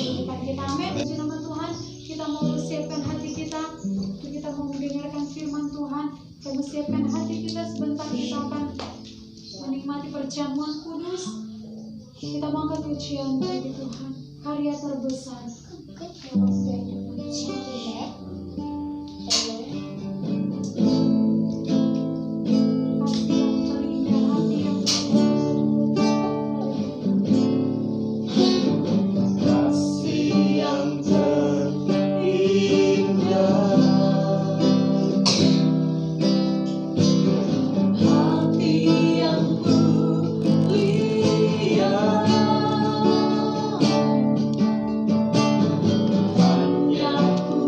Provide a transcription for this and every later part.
kehidupan kita. Amin. Puji nama Tuhan, kita mau siapkan hati kita, kita mau mendengarkan firman Tuhan. Kita mau siapkan hati kita, sebentar kita akan menikmati perjamuan kudus. Kita mau angkat pujian bagi Tuhan, karya terbesar. Hanya ku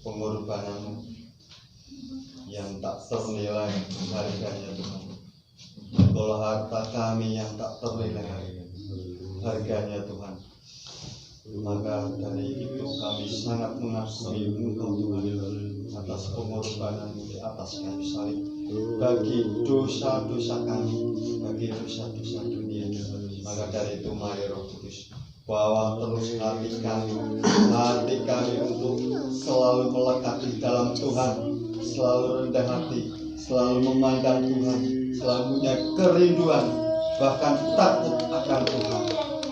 pengorbanan yang tak ternilai harganya Tuhan. Kalau harta kami yang tak ternilai harganya Tuhan, maka dari itu kami sangat mengagumi Engkau Tuhan atas pengorbanan di atas kayu salib bagi dosa-dosa kami, bagi dosa-dosa dunia. Maka dari itu mari Roh Kudus bawa terus hati kami untuk selalu melekat di dalam Tuhan, selalu rendah hati, selalu memandang Tuhan, selalu punya kerinduan, bahkan takut akan Tuhan.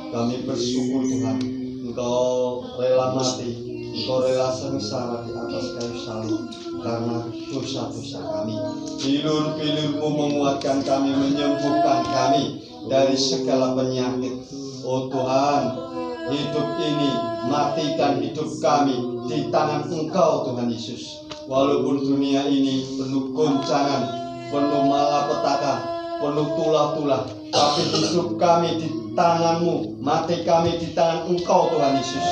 Kami bersyukur Tuhan, Engkau rela mati, Engkau rela sengsara di atas kayu salib karena dosa-dosa kami. Bilur-bilur-Mu menguatkan kami, menyembuhkan kami dari segala penyakit. Oh Tuhan, hidup ini, mati dan hidup kami di tangan Engkau Tuhan Yesus. Walaupun dunia ini penuh goncangan, penuh malapetaka, penuh tulah-tulah, tapi hidup kami di tangan-Mu, mati kami di tangan Engkau Tuhan Yesus.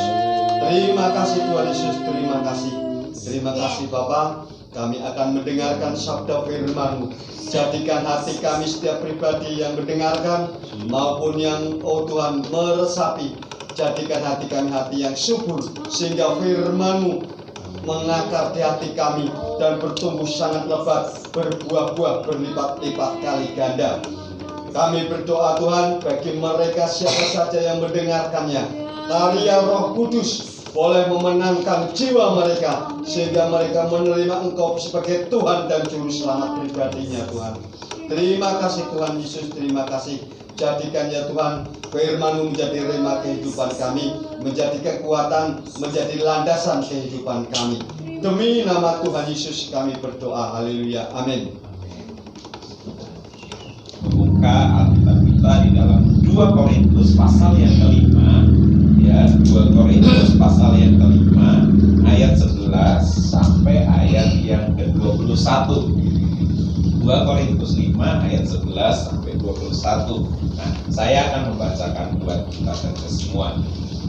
Terima kasih Tuhan Yesus, terima kasih. Terima kasih Bapa. Kami akan mendengarkan sabda firman-Mu. Jadikan hati kami setiap pribadi yang mendengarkan maupun yang oh Tuhan meresapi. Jadikan hati kami hati yang subur sehingga firman-Mu mengakar di hati kami dan bertumbuh sangat lebat, berbuah-buah berlipat-lipat kali ganda. Kami berdoa Tuhan bagi mereka siapa saja yang mendengarkannya, karya Roh Kudus boleh memenangkan jiwa mereka sehingga mereka menerima Engkau sebagai Tuhan dan Juru Selamat pribadinya Tuhan. Terima kasih Tuhan Yesus, terima kasih. Jadikan ya Tuhan firman-Mu menjadi rema kehidupan kami, menjadi kekuatan, menjadi landasan kehidupan kami. Demi nama Tuhan Yesus kami berdoa, haleluya, amin. Membuka Alkitab kita di dalam 2 Korintus pasal yang kelima, ya, 2 Korintus pasal yang kelima ayat 11 sampai ayat yang ke-21. 2 Korintus 5 ayat 11 sampai 21. Nah, saya akan membacakan buat kita saja semua.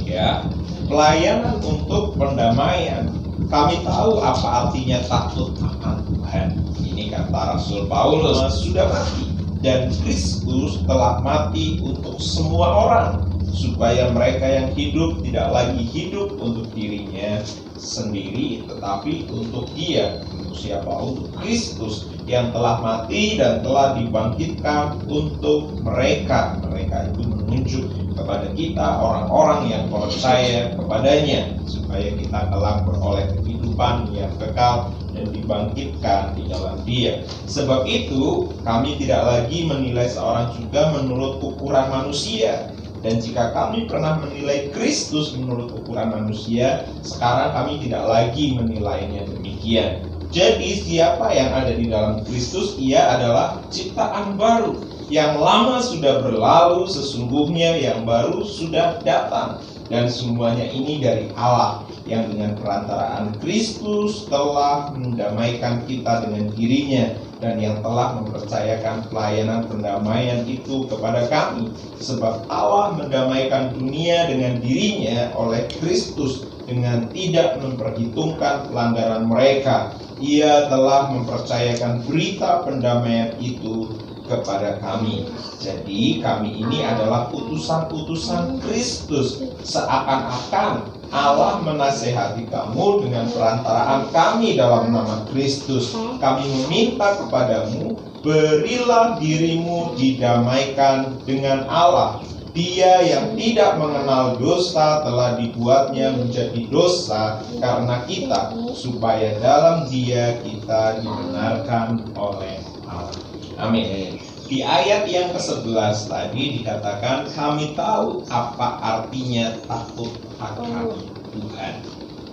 Ya, pelayanan untuk pendamaian. Kami tahu apa artinya takut akan Tuhan. Ini kata Rasul Paulus, sudah mati dan Kristus telah mati untuk semua orang, supaya mereka yang hidup tidak lagi hidup untuk dirinya sendiri, tetapi untuk Dia. Untuk siapa? Untuk Kristus yang telah mati dan telah dibangkitkan untuk mereka. Mereka itu menunjuk kepada kita, orang-orang yang percaya kepadanya, supaya kita kelak beroleh kehidupan yang kekal dan dibangkitkan di dalam Dia. Sebab itu kami tidak lagi menilai seorang juga menurut ukuran manusia. Dan jika kami pernah menilai Kristus menurut ukuran manusia, sekarang kami tidak lagi menilainya demikian. Jadi siapa yang ada di dalam Kristus, ia adalah ciptaan baru. Yang lama sudah berlalu, sesungguhnya yang baru sudah datang. Dan semuanya ini dari Allah, yang dengan perantaraan Kristus telah mendamaikan kita dengan dirinya, dan yang telah mempercayakan pelayanan pendamaian itu kepada kami. Sebab Allah mendamaikan dunia dengan dirinya oleh Kristus, dengan tidak memperhitungkan pelanggaran mereka. Ia telah mempercayakan berita pendamaian itu kepada kami. Jadi kami ini adalah utusan-utusan Kristus. Seakan-akan Allah menasehati kamu dengan perantaraan kami dalam nama Kristus. Kami meminta kepadamu, berilah dirimu didamaikan dengan Allah. Dia yang tidak mengenal dosa telah dibuatnya menjadi dosa karena kita, supaya dalam Dia kita dibenarkan oleh Allah. Amin. Di ayat yang ke-11 tadi dikatakan kami tahu apa artinya takut akan Tuhan.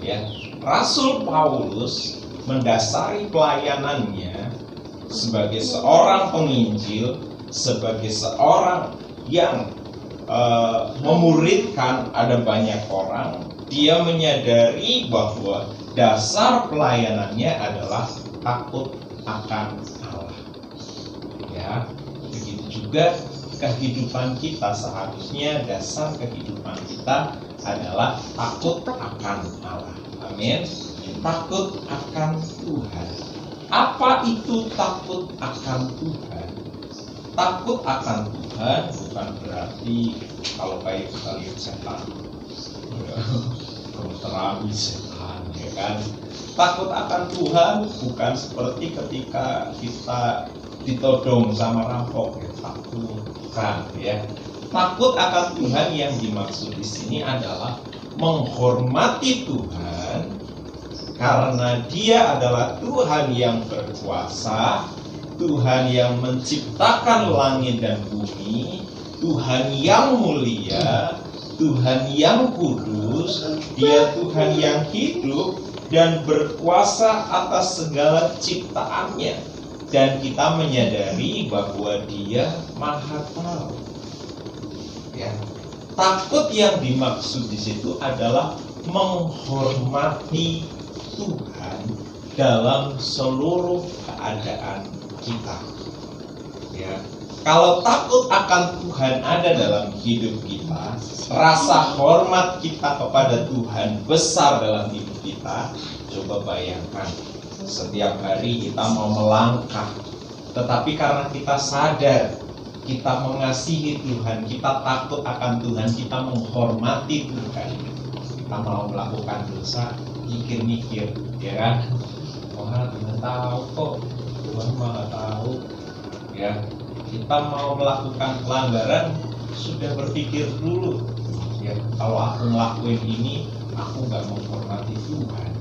Ya, Rasul Paulus mendasari pelayanannya sebagai seorang penginjil, sebagai seorang yang memuridkan ada banyak orang. Dia menyadari bahwa dasar pelayanannya adalah takut akan Allah. Ya, begitu juga kehidupan kita, seharusnya dasar kehidupan kita adalah takut akan Allah. Amin. takut akan Tuhan. Apa itu takut akan Tuhan? Takut akan Tuhan bukan berarti kalau kayak kita lihat setan, kalau terapi setan, ya kan? Takut akan Tuhan bukan seperti ketika kita ditodong sama rampok, ya, takut, bukan, ya. Takut akan Tuhan yang dimaksud di sini adalah menghormati Tuhan karena Dia adalah Tuhan yang berkuasa, Tuhan yang menciptakan langit dan bumi, Tuhan yang mulia, Tuhan yang kudus, Dia Tuhan yang hidup dan berkuasa atas segala ciptaannya. Dan kita menyadari bahwa Dia Maha Tahu. Ya. Takut yang dimaksud di situ adalah menghormati Tuhan dalam seluruh keadaan kita. Ya. Kalau takut akan Tuhan ada dalam hidup kita, rasa hormat kita kepada Tuhan besar dalam hidup kita. Coba bayangkan, setiap hari kita mau melangkah, tetapi karena kita sadar kita mengasihi Tuhan, kita takut akan Tuhan, kita menghormati Tuhan, kita mau melakukan dosa, mikir-mikir, ya kan? Wah, Tuhan tahu kok, Tuhan Maha tahu, ya. Kita mau melakukan pelanggaran, sudah berpikir dulu, ya. Kalau aku ngelakuin ini, aku nggak menghormati Tuhan,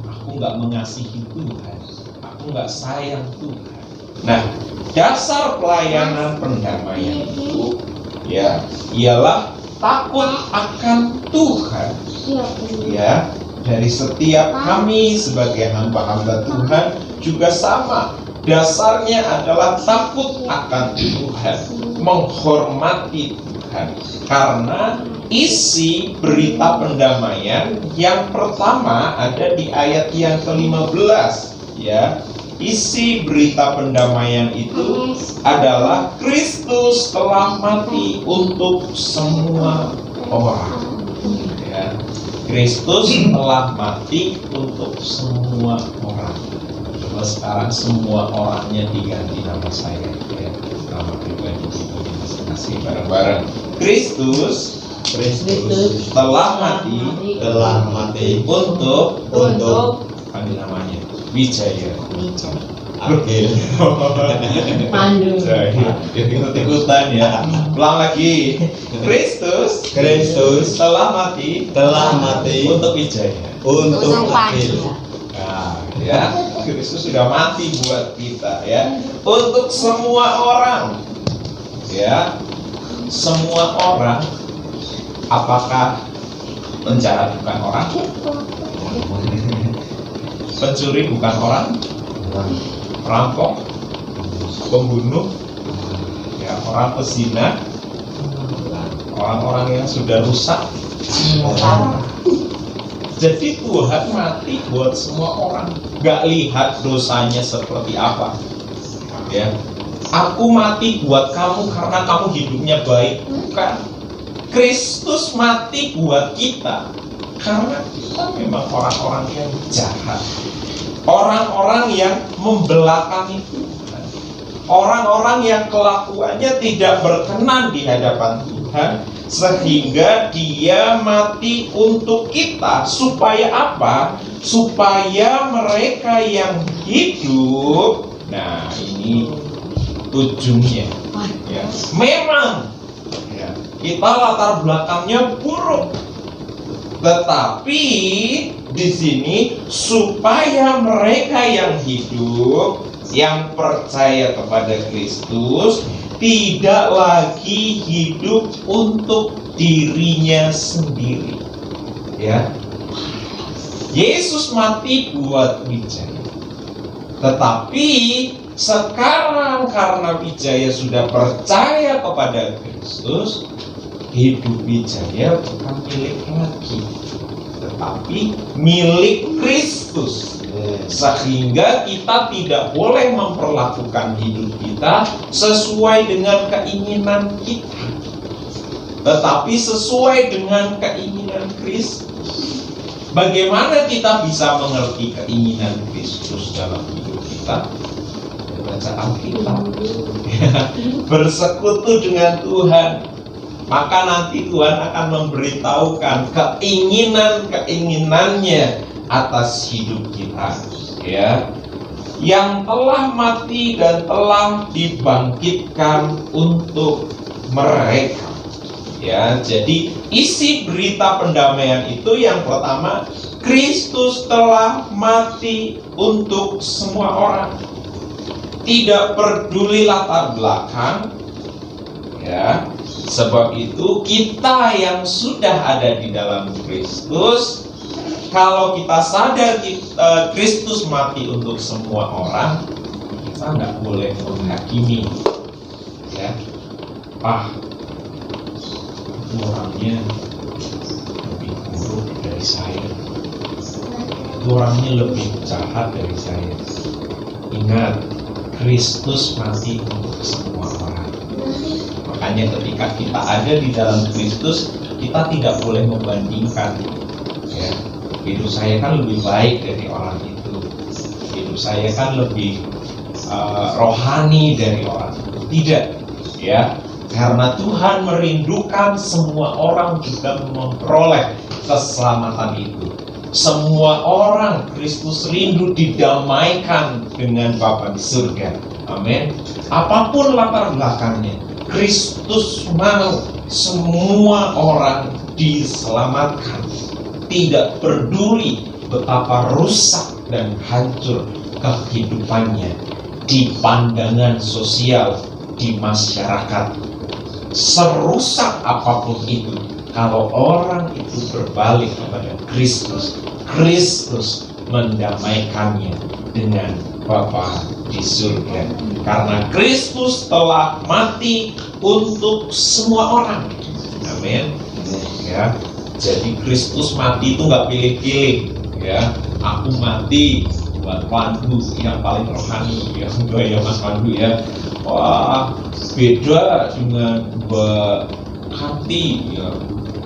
aku nggak mengasihi Tuhan, aku nggak sayang Tuhan. Nah, dasar pelayanan pendamaian itu, ya, ialah takut akan Tuhan, ya. Dari setiap kami sebagai hamba-hamba Tuhan juga sama. Dasarnya adalah takut akan Tuhan, menghormati Tuhan. Karena isi berita pendamaian yang pertama ada di ayat yang ke-15, ya. Isi berita pendamaian itu adalah Kristus telah mati untuk semua orang. Ya. Kristus telah mati untuk semua orang. Coba sekarang semua orangnya diganti nama saya, ya. Nama pribadi itu kasih bareng-bareng. Kristus telah mati untuk apa namanya? Wijaya. Oke. Pandu. Ikut-ikutan ya. Ulang lagi. Kristus telah mati untuk Wijaya. Untuk adil. Nah, ya, Kristus sudah mati buat kita, ya. Untuk semua orang, ya. Semua orang. Apakah penjahat bukan orang? Pencuri bukan orang? Perampok, pembunuh, ya, orang pezina, orang-orang yang sudah rusak. Jadi Tuhan mati buat semua orang, gak lihat dosanya seperti apa. Ya, aku mati buat kamu karena kamu hidupnya baik, bukan. Kristus mati buat kita karena kita memang orang-orang yang jahat. Orang-orang yang membelakangi Tuhan, orang-orang yang kelakuannya tidak berkenan di hadapan Tuhan, sehingga Dia mati untuk kita. Supaya apa? Supaya mereka yang hidup, nah ini ujungnya, ya. Memang, ya, kita latar belakangnya buruk, tetapi di sini supaya mereka yang hidup, yang percaya kepada Kristus, tidak lagi hidup untuk dirinya sendiri. Ya, Yesus mati buat Wijaya, tetapi sekarang karena Wijaya sudah percaya kepada Kristus, hidup Wijaya bukan milik lagi, tetapi milik Kristus. Sehingga kita tidak boleh memperlakukan hidup kita sesuai dengan keinginan kita, tetapi sesuai dengan keinginan Kristus. Bagaimana kita bisa mengerti keinginan Kristus dalam hidup kita? Baca Alkitab, bersekutu dengan Tuhan, maka nanti Tuhan akan memberitahukan keinginan-keinginannya atas hidup kita, ya, yang telah mati dan telah dibangkitkan untuk mereka. Ya, jadi isi berita pendamaian itu yang pertama, Kristus telah mati untuk semua orang. Tidak peduli latar belakang, ya. Sebab itu kita yang sudah ada di dalam Kristus, kalau kita sadar Kristus mati untuk semua orang, kita nggak boleh menghakimi, ya. Itu orangnya lebih buruk dari saya, itu orangnya lebih jahat dari saya. Ingat, Kristus mati untuk semua orang. Makanya ketika kita ada di dalam Kristus, kita tidak boleh membandingkan, ya. Hidup saya kan lebih baik dari orang itu, hidup saya kan lebih rohani dari orang itu. Tidak, ya. Karena Tuhan merindukan semua orang juga memperoleh keselamatan itu. Semua orang Kristus rindu didamaikan dengan Bapa di surga. Amin. Apapun latar belakangnya, Kristus mau semua orang diselamatkan. Tidak peduli betapa rusak dan hancur kehidupannya di pandangan sosial, di masyarakat. Serusak apapun itu, kalau orang itu berbalik kepada Kristus, Kristus mendamaikannya dengan Bapa di surga. Karena Kristus telah mati untuk semua orang. Amin. Ya. Jadi Kristus mati itu nggak pilih-pilih. Ya. Aku mati buat Pandu yang paling rohani, ya, Mas Pandu, ya. Wah, beda dengan Mbak Hati, ya.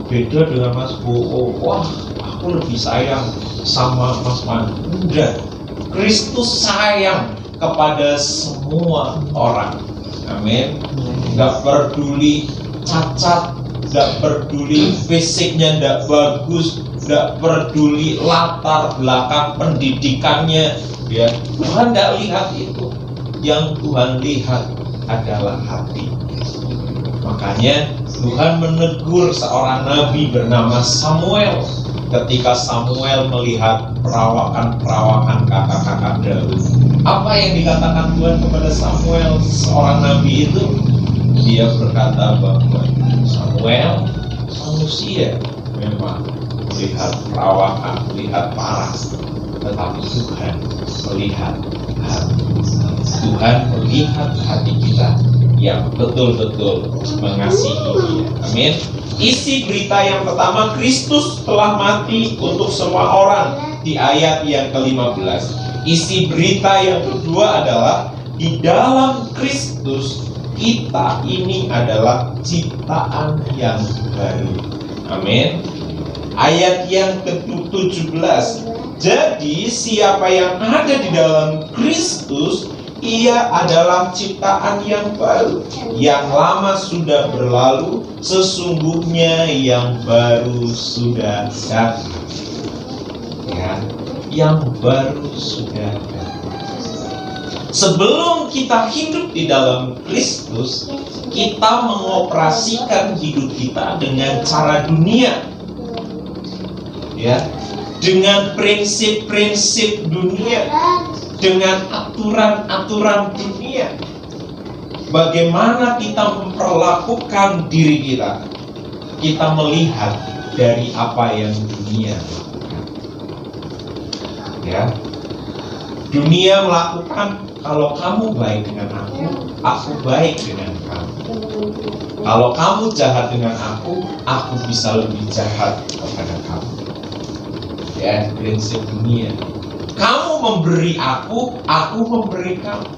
Beda dengan Mas Bo. Wah, aku lebih sayang sama Mas Pandu. Enggak. Kristus sayang kepada semua orang. Amin. Enggak peduli cacat, enggak peduli fisiknya enggak bagus, enggak peduli latar belakang pendidikannya, ya. Tuhan enggak lihat itu. Yang Tuhan lihat adalah hati. Makanya Tuhan menegur seorang nabi bernama Samuel. Ketika Samuel melihat perawakan kakak-kakak Daud, apa yang dikatakan Tuhan kepada Samuel, seorang nabi itu? Dia berkata bahwa Samuel, manusia memang melihat perawakan, melihat paras, tetapi Tuhan melihat hati. Tuhan melihat hati kita yang betul-betul mengasihi Dia. Amin. Isi berita yang pertama, Kristus telah mati untuk semua orang, di ayat yang ke-15. Isi berita yang kedua adalah di dalam Kristus kita ini adalah ciptaan yang baru. Amin. Ayat yang ke-17. Jadi siapa yang ada di dalam Kristus, ia adalah ciptaan yang baru. Yang lama sudah berlalu, sesungguhnya yang baru sudah datang. Ya, yang baru sudah datang. Sebelum kita hidup di dalam Kristus, kita mengoperasikan hidup kita dengan cara dunia. Ya, dengan prinsip-prinsip dunia, dengan aturan-aturan dunia. Bagaimana kita memperlakukan diri kita? Kita melihat dari apa yang dunia lakukan. Ya, dunia melakukan, kalau kamu baik dengan aku baik dengan kamu. Kalau kamu jahat dengan aku bisa lebih jahat kepada kamu. Ya, prinsip dunia. Kamu memberi aku memberi kamu.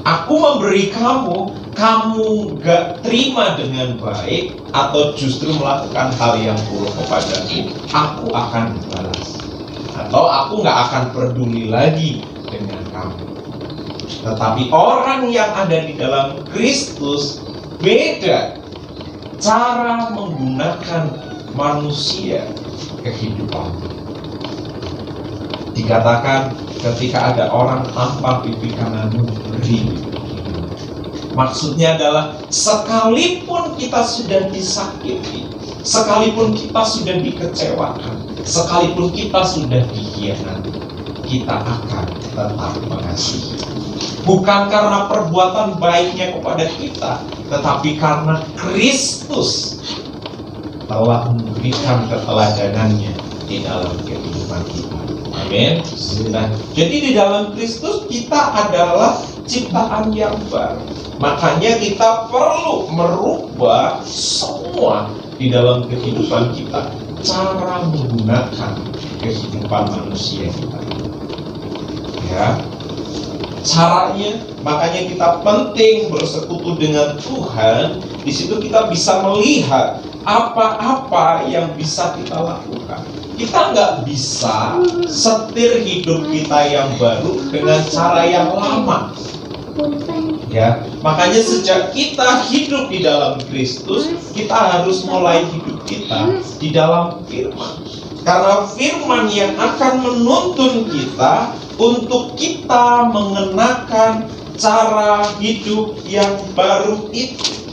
Aku memberi kamu, kamu gak terima dengan baik, atau justru melakukan hal yang buruk kepadaku, aku akan balas. Atau aku gak akan peduli lagi dengan kamu. Tetapi orang yang ada di dalam Kristus beda cara menggunakan manusia kehidupan. Dikatakan ketika ada orang tampar pipi kananmu, beri. Maksudnya adalah sekalipun kita sudah disakiti, sekalipun kita sudah dikecewakan, sekalipun kita sudah dikhianati, kita akan tetap mengasihi. Bukan karena perbuatan baiknya kepada kita, tetapi karena Kristus telah memberikan keteladanannya di dalam kehidupan kita. Amin. Nah, jadi di dalam Kristus kita adalah ciptaan yang baru. Makanya kita perlu merubah semua di dalam kehidupan kita, cara menggunakan kehidupan manusia kita. Ya, caranya, makanya kita penting bersekutu dengan Tuhan. Di situ kita bisa melihat apa-apa yang bisa kita lakukan. Kita nggak bisa setir hidup kita yang baru dengan cara yang lama. Ya, makanya sejak kita hidup di dalam Kristus, kita harus mulai hidup kita di dalam firman. Karena firman yang akan menuntun kita untuk kita mengenakan cara hidup yang baru itu.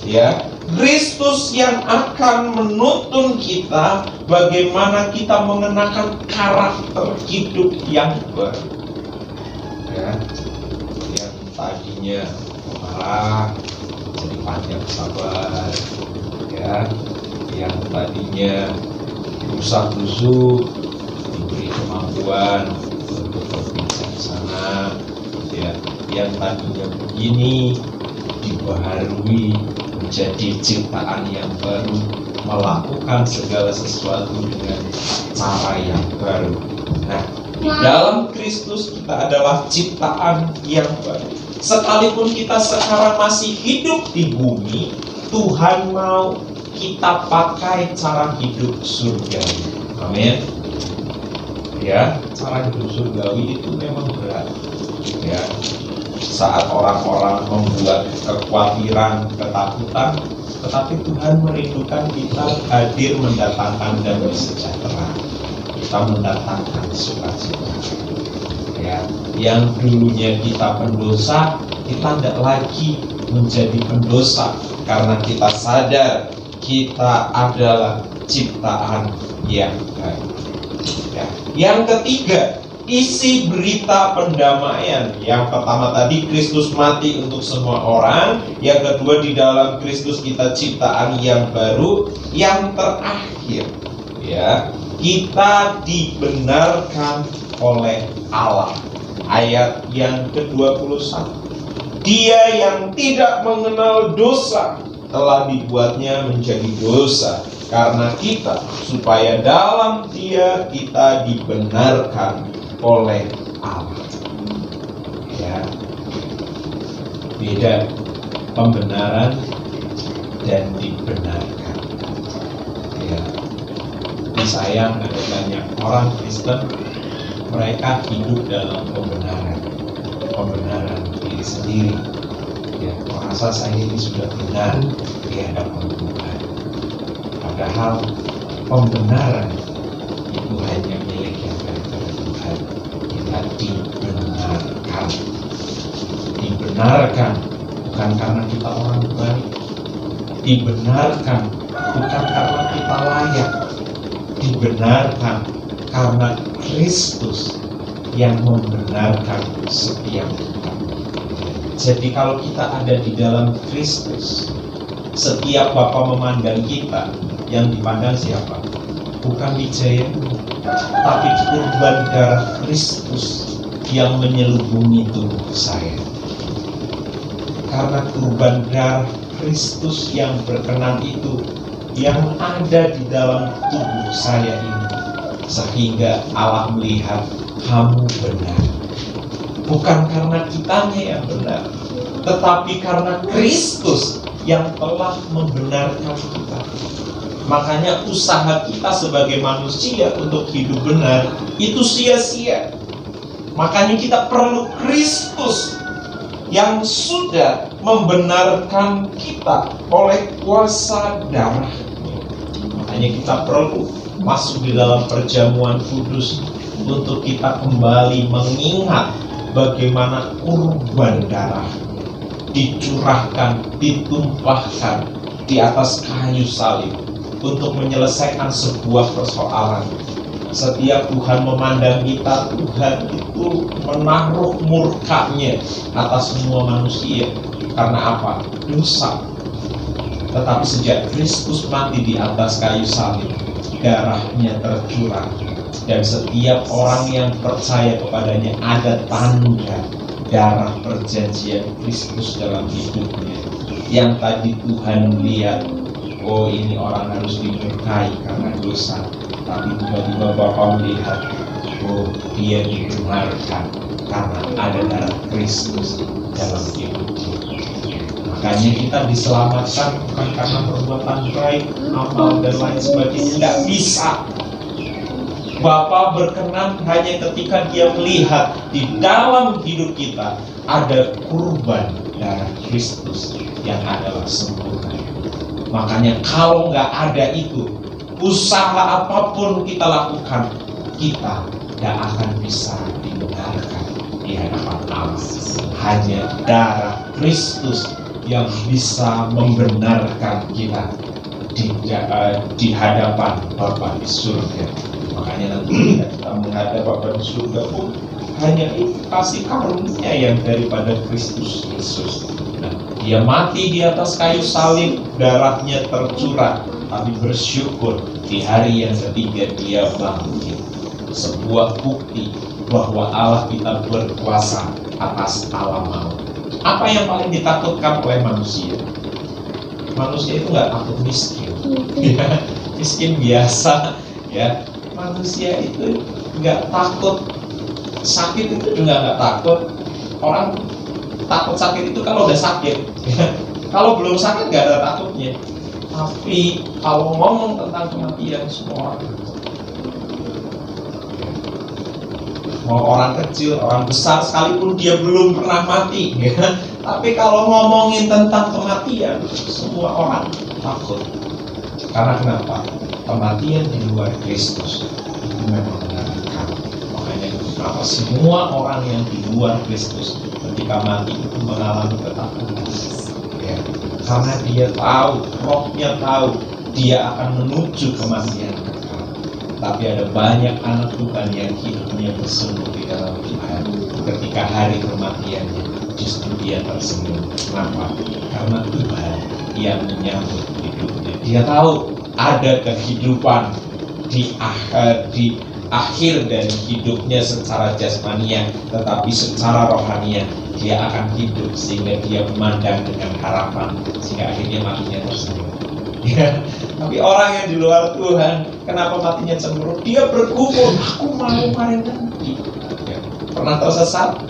Ya, Kristus yang akan menuntun kita bagaimana kita mengenakan karakter hidup yang baru. Ya, yang tadinya marah jadi panjang sabar. Ya, yang tadinya rusak-rusuk diberi kemampuan untuk berbijaksana. Ya, yang tadinya begini dibaharui menjadi ciptaan yang baru, melakukan segala sesuatu dengan cara yang baru. Nah, di dalam Kristus kita adalah ciptaan yang baru. Sekalipun kita sekarang masih hidup di bumi, Tuhan mau kita pakai cara hidup surgawi. Amin. Ya, cara hidup surgawi itu memang berat. Ya, saat orang-orang membuat kekhawatiran, ketakutan, tetapi Tuhan merindukan kita hadir mendatangkan damai sejahtera. Kita mendatangkan sukacita. Ya, yang dulunya kita pendosa, kita tidak lagi menjadi pendosa karena kita sadar kita adalah ciptaan yang baru. Ya. Yang ketiga, isi berita pendamaian. Yang pertama tadi Kristus mati untuk semua orang. Yang kedua di dalam Kristus kita ciptaan yang baru. Yang terakhir, ya, kita dibenarkan oleh Allah. Ayat yang ke-21. Dia yang tidak mengenal dosa telah dibuatnya menjadi dosa karena kita, supaya dalam Dia kita dibenarkan oleh Allah. Ya, beda pembenaran dan dibenarkan. Ya, disayang ada banyak orang Kristen, mereka hidup dalam pembenaran diri sendiri. Ya, merasa saya ini sudah benar di hadapan Tuhan. Padahal pembenaran itu hanya milik yang daripada Tuhan. Kita dibenarkan bukan karena kita orang baik, dibenarkan bukan karena kita layak, dibenarkan karena Kristus yang membenarkan setiap kita. Jadi kalau kita ada di dalam Kristus, setiap Bapa memandang kita, yang dipandang siapa? Bukan Wijayanu, tapi kurban darah Kristus yang menyelubungi tubuh saya. Karena kurban darah Kristus yang berkenan itu yang ada di dalam tubuh saya ini, sehingga Allah melihat kamu benar. Bukan karena kitanya yang benar, tetapi karena Kristus yang telah membenarkan kita. Makanya usaha kita sebagai manusia untuk hidup benar itu sia-sia. Makanya kita perlu Kristus yang sudah membenarkan kita oleh kuasa darah. Makanya kita perlu masuk di dalam perjamuan kudus untuk kita kembali mengingat bagaimana kurban darah dicurahkan, ditumpahkan di atas kayu salib untuk menyelesaikan sebuah persoalan. Setiap Tuhan memandang kita, Tuhan itu menaruh murkanya atas semua manusia. Karena apa? Dosa. Tetapi sejak Kristus mati di atas kayu salib, darahnya tercurah, dan setiap orang yang percaya kepadanya ada tanda darah perjanjian Kristus dalam hidupnya. Yang tadi Tuhan lihat, oh ini orang harus diberkahi karena dosa, tapi tiba-tiba Bapak melihat, oh dia dibenarkan karena ada darah Kristus dalam hidupnya. Makanya kita diselamatkan bukan karena perbuatan baik, amal dan lain sebagainya. Tidak bisa. Bapa berkenan hanya ketika dia melihat di dalam hidup kita ada kurban darah Kristus yang adalah sempurna. Makanya kalau nggak ada itu, usaha apapun kita lakukan, kita tidak akan bisa dibenarkan di hadapan Allah. Hanya darah Kristus yang bisa membenarkan kita di hadapan Bapa di surga. Makanya nanti kita menghadap Bapa di surga pun hanya itu kasih karunia yang daripada Kristus Yesus. Nah, dia mati di atas kayu salib, darahnya tercurah, tapi bersyukur di hari yang ketiga dia bangkit. Sebuah bukti bahwa Allah kita berkuasa atas alam maut. Apa yang paling ditakutkan oleh manusia? Manusia itu nggak takut miskin, ya, miskin biasa, ya. Manusia itu nggak takut sakit, itu juga nggak takut. Orang takut sakit itu kalau udah sakit, ya. Kalau belum sakit nggak ada takutnya. Tapi kalau ngomong tentang kematian, semua orang takut. Mau orang kecil, orang besar, sekalipun dia belum pernah mati, ya. Tapi kalau ngomongin tentang kematian, semua orang takut. Karena kenapa? Kematian di luar Kristus itu memang mengerikan. Makanya kenapa semua orang yang di luar Kristus ketika mati itu mengalami ketakutan, ya. Karena dia tahu, rohnya tahu dia akan menuju kematian kekal. Tapi ada banyak anak Tuhan yang hidupnya bersungguh di dalam Tuhan. Ketika hari kematiannya justru dia tersenyum. Kenapa? Karena Tuhan yang menyambut hidupnya. Dia tahu ada kehidupan di akhir dari hidupnya secara jasmania, tetapi secara rohania dia akan hidup sehingga dia memandang dengan harapan, sehingga akhirnya matinya tersenyum. Ya. Tapi orang yang di luar Tuhan, kenapa matinya cemberut? Dia bergumul, aku mau kemarin nanti. Ya. Pernah tersesat?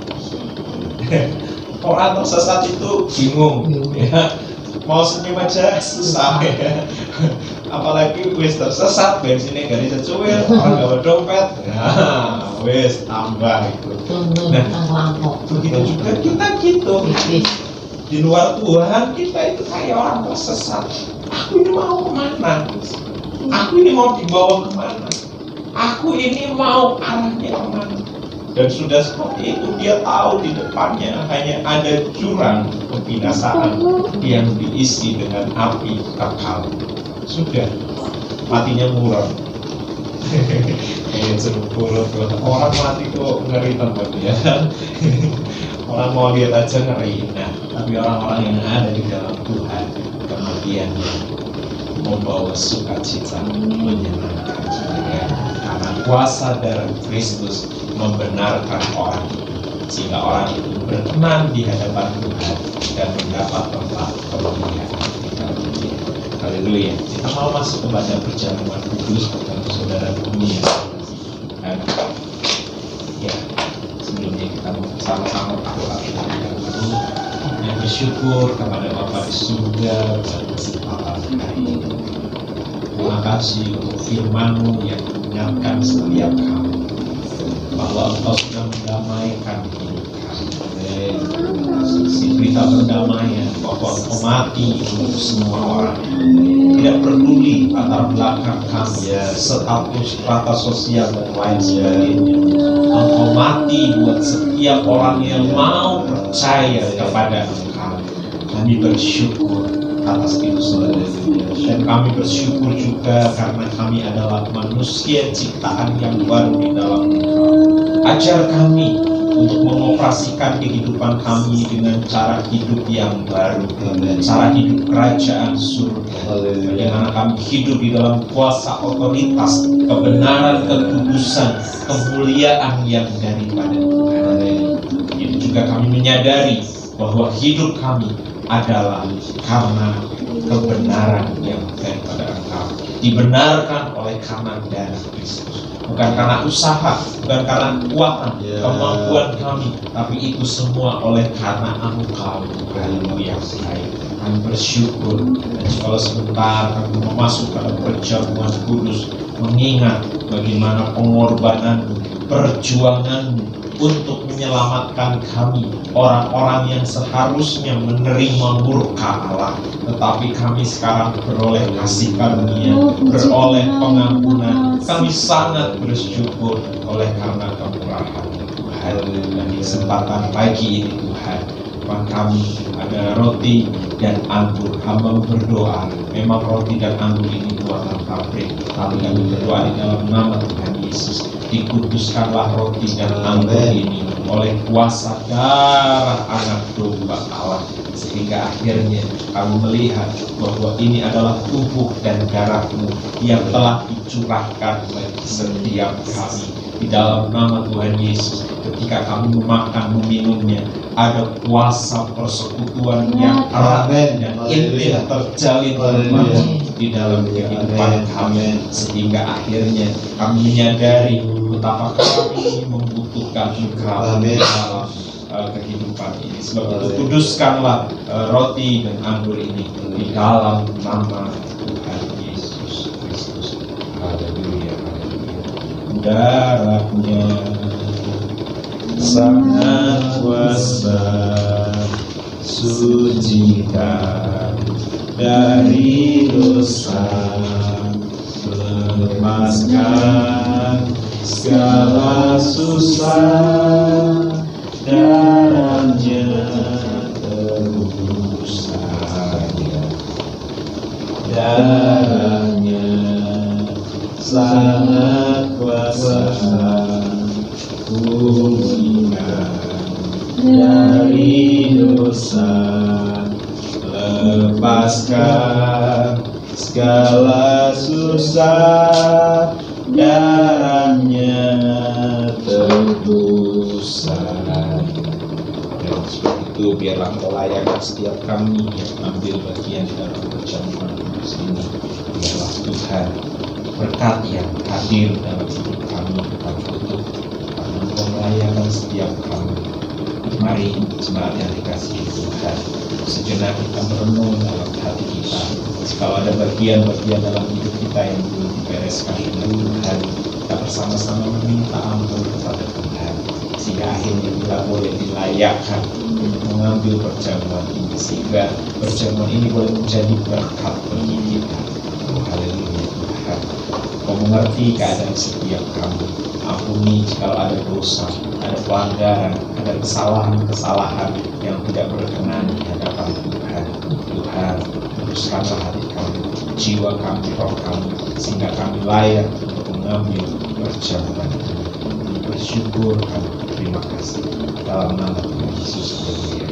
Orang tersesat itu bingung, ya. Mau senyum aja susah, ya. Apalagi wis tersesat, bensinnya gak bisa cuil, orang gak dompet, nah wis tambah itu. Nah, begitu juga kita gitu. Di luar Tuhan kita itu kayak orang tersesat. Aku ini mau kemana? Aku ini mau dibawa kemana? Aku ini mau arahnya kemana? Dan sudah seperti itu dia tahu di depannya hanya ada jurang kebinasaan yang diisi dengan api kekal. Sudah, matinya murah. Kayak cerukul, orang mati kok ngeri tempat ya. Orang mau lihat aja ngeri. Nah, tapi orang-orang yang ada di dalam Tuhan kemudian membawa sukacita, menyenangkan, ya. Karena kuasa darah Kristus membenarkan orang itu, sehingga orang itu berkenan di hadapan Tuhan dan mendapat tempat kemuliaan di dalam Dia. Haleluya. Kita mau masuk kepada perjamuan kudus, saudara bumi yang ya, sebelumnya Mari kita bersama-sama berdoa yang bersyukur kepada Bapa di surga atas kesempatan hari ini. Terima kasih untuk firman-Mu yang mengingatkan setiap kami bahwa Engkau sudah mendamaikan hidup kami. Si berita perdamaian bahwa Engkau mati untuk semua orang, tidak peduli latar belakang kami, status, strata sosial dan lain sebagainya. Engkau mati buat setiap orang yang mau percaya kepada Engkau. Kami bersyukur atas itu semua. Dan kami bersyukur juga karena kami adalah manusia ciptaan yang baru di dalam Engkau. Ajar kami untuk mengoperasikan kehidupan kami dengan cara hidup yang baru, cara hidup kerajaan surga, bagaimana kami hidup di dalam kuasa otoritas, kebenaran, kekudusan, kemuliaan yang daripada Tuhan. Itu juga kami menyadari bahwa hidup kami adalah karena kebenaran yang daripada Engkau, dibenarkan oleh karena darah Kristus. Bukan karena usaha, bukan karena kekuatan, kemampuan kami, tapi itu semua oleh karena Engkau, Haleluya. Kami bersyukur, dan kalau sebentar kami masuk pada perjamuan kudus, mengingat bagaimana pengorbanan, perjuangan untuk menyelamatkan kami, orang-orang yang seharusnya menerima murka Allah, tetapi kami sekarang beroleh kasih karunia, beroleh pengampunan. Kami sangat bersyukur oleh karena kemurahan Tuhan. Dan di kesempatan pagi ini Tuhan, kami ada roti dan anggur. Hamba berdoa, memang roti dan anggur ini buatan pabrik, tapi kami berdoa di dalam nama Tuhan Yesus, dikuduskanlah roti dan anggur ini oleh kuasa darah anak domba Allah, sehingga akhirnya kami melihat bahwa ini adalah tubuh dan darah-Mu yang telah dicurahkan bagi setiap kami. Di dalam nama Tuhan Yesus, ketika kami memakan meminumnya, ada kuasa persekutuan yang erat dan intim terjalin di dalam kehidupan kami, sehingga akhirnya kami menyadari betapa kami membutuhkan Engkau dalam kehidupan ini. Sebab itu kuduskanlah roti dan anggur ini di dalam nama Tuhan Yesus Kristus. Haleluya. Darahnya sangat kuasa, sucikan dari dosa, lepaskan segala susah, darahnya tebus saja, darahnya sangat kuasa, pulihkan dari dosa, lepaskan segala susah, darahnya tebus saja. Dan sebab itu biarlah Engkau layakkan setiap kami yang ambil bagian dalam perjamuan kudus ini. Biarlah Tuhan berkat yang hadir dalam hidup kami, kami tutup karena Engkau melayakkan setiap kami. Mari jemaat yang dikasihi Tuhan, sejenak kita merenung dalam hati kita. Kalau ada bagian-bagian dalam hidup kita yang belum dibereskan dengan Tuhan, kita bersama-sama meminta ampun kepada Tuhan, sehingga akhirnya kita boleh dilayakkan untuk mengambil perjamuan ini, sehingga perjamuan ini boleh menjadi berkat bagi kita. Haleluya Tuhan, Kau mengerti keadaan setiap kami. Ampuni jika ada dosa, ada pelanggaran, ada kesalahan-kesalahan yang tidak berkenan di hadapan Tuhan. Tuhan, luruskanlah hati kami, jiwa kami, roh kami, sehingga kami layak untuk mengambil perjamuan ini. Bersyukur kami, terima kasih. Dalam nama Tuhan Yesus, haleluya.